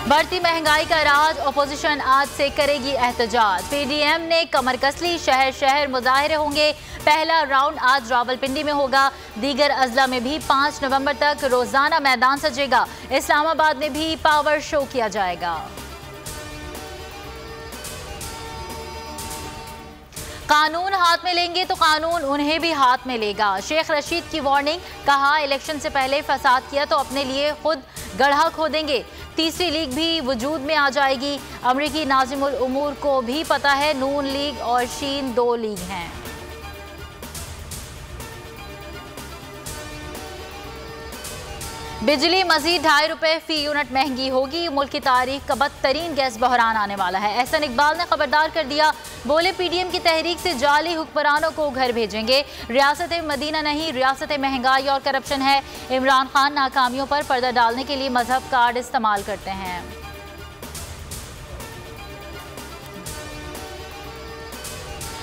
बढ़ती महंगाई का राज, अपोजिशन आज से करेगी एहतजाज। पीडीएम ने कमर कस ली, शहर शहर मुजाहिरे होंगे। पहला राउंड आज रावलपिंडी में होगा। दीगर अजला में भी 5 नवंबर तक रोजाना मैदान सजेगा। इस्लामाबाद में भी पावर शो किया जाएगा। कानून हाथ में लेंगे तो कानून उन्हें भी हाथ में लेगा। शेख रशीद की वार्निंग, कहा इलेक्शन से पहले फसाद किया तो अपने लिए खुद गड्ढा खोदेंगे। तीसरी लीग भी वजूद में आ जाएगी। अमरीकी नाजिमुल उमूर को भी पता है नून लीग और शीन 2 लीग हैं। बिजली मजीद 2.5 रुपए फी यूनिट महंगी होगी। मुल्क की तारीख का बदतरीन गैस बहरान आने वाला है। एहसन इकबाल ने खबरदार कर दिया, बोले पीडीएम की तहरीक से जाली हुक्मरानों को घर भेजेंगे। रियासत मदीना नहीं, रियासत महंगाई और करप्शन है। इमरान खान नाकामियों पर पर्दा डालने के लिए मजहब कार्ड इस्तेमाल करते हैं।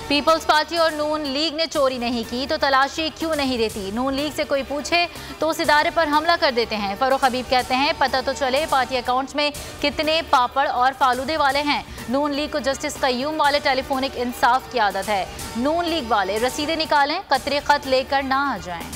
पीपल्स पार्टी और नून लीग ने चोरी नहीं की तो तलाशी क्यों नहीं देती। नून लीग से कोई पूछे तो उस इदारे पर हमला कर देते हैं। फरूख हबीब कहते हैं पता तो चले पार्टी अकाउंट्स में कितने पापड़ और फालूदे वाले हैं। नून लीग को जस्टिस कय्यूम वाले टेलीफोनिक इंसाफ की आदत है। नून लीग वाले रसीदें निकालें, कतरे खत लेकर ना आ जाएं।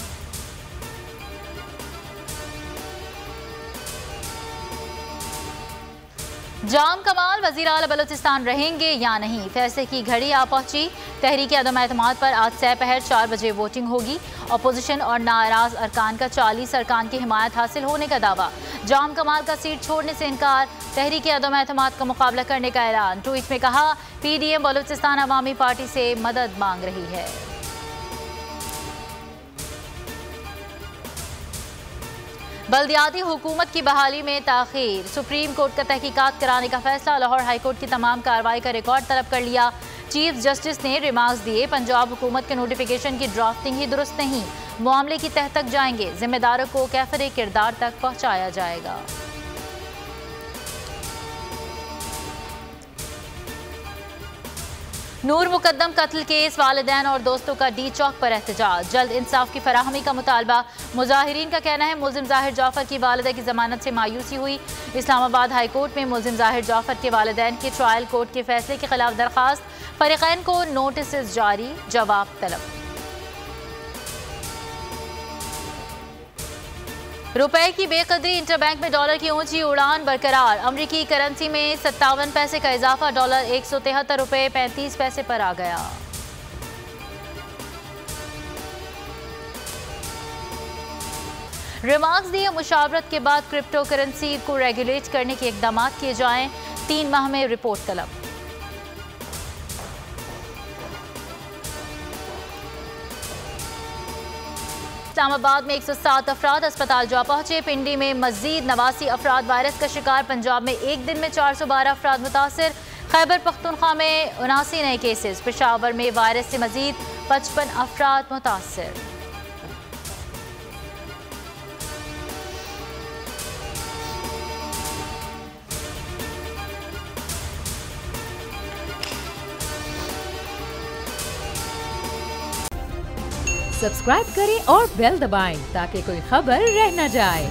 जाम कमाल, वज़ीर आला बलूचिस्तान रहेंगे या नहीं, फैसले की घड़ी आ पहुंची। तहरीक अदम एतमाद पर आज सपहर 4 बजे वोटिंग होगी। अपोजिशन और नाराज अरकान का 40 अरकान की हिमायत हासिल होने का दावा। जाम कमाल का सीट छोड़ने से इनकार, तहरीक अदम एतमाद का मुकाबला करने का ऐलान। ट्वीट में कहा पीडीएम बलूचिस्तान अवामी पार्टी से मदद मांग रही है। बल्दियाती हुकूमत की बहाली में ताखीर, सुप्रीम कोर्ट का तहकीकात कराने का फैसला। लाहौर हाई कोर्ट की तमाम कार्रवाई का रिकॉर्ड तलब कर लिया। चीफ जस्टिस ने रिमार्क्स दिए, पंजाब हुकूमत के नोटिफिकेशन की ड्राफ्टिंग ही दुरुस्त नहीं, मामले की तह तक जाएंगे, जिम्मेदारों को कैफरे किरदार तक पहुंचाया जाएगा। नूर मुकद्दम कत्ल केस, वालिदैन और दोस्तों का डी चौक पर एहतजाज। जल्द इंसाफ की फराहमी का मुतालबा। मुजाहिरीन का कहना है मुल्जिम जाहिर जाफर की वालिदा की जमानत से मायूसी हुई। इस्लामाबाद हाई कोर्ट में मुल्जिम जाहिर जाफर के वालिदैन की ट्रायल कोर्ट के फैसले के खिलाफ दरखास्त। फरीकैन को नोटिस जारी, जवाब तलब। रुपए की बेकदरी, इंटरबैंक में डॉलर की ऊंची उड़ान बरकरार। अमरीकी करेंसी में 57 पैसे का इजाफा, डॉलर 173 रुपए 35 पैसे पर आ गया। रिमार्क्स दिए, मुशावरत के बाद क्रिप्टो करेंसी को रेगुलेट करने के इकदाम किए जाएं, 3 माह में रिपोर्ट तलब। इस्लामाबाद में 107 अफराद अस्पताल जा पहुंचे। पिंडी में मजीद 89 अफराद वायरस का शिकार। पंजाब में एक दिन में 412 अफराद मुतासिर। खैबर पख्तूनख्वा में 79 नए केसेस। पेशावर में वायरस से मजीद 55 अफराद मुतासिर। सब्सक्राइब करें और बेल दबाएं ताकि कोई खबर रह न जाए।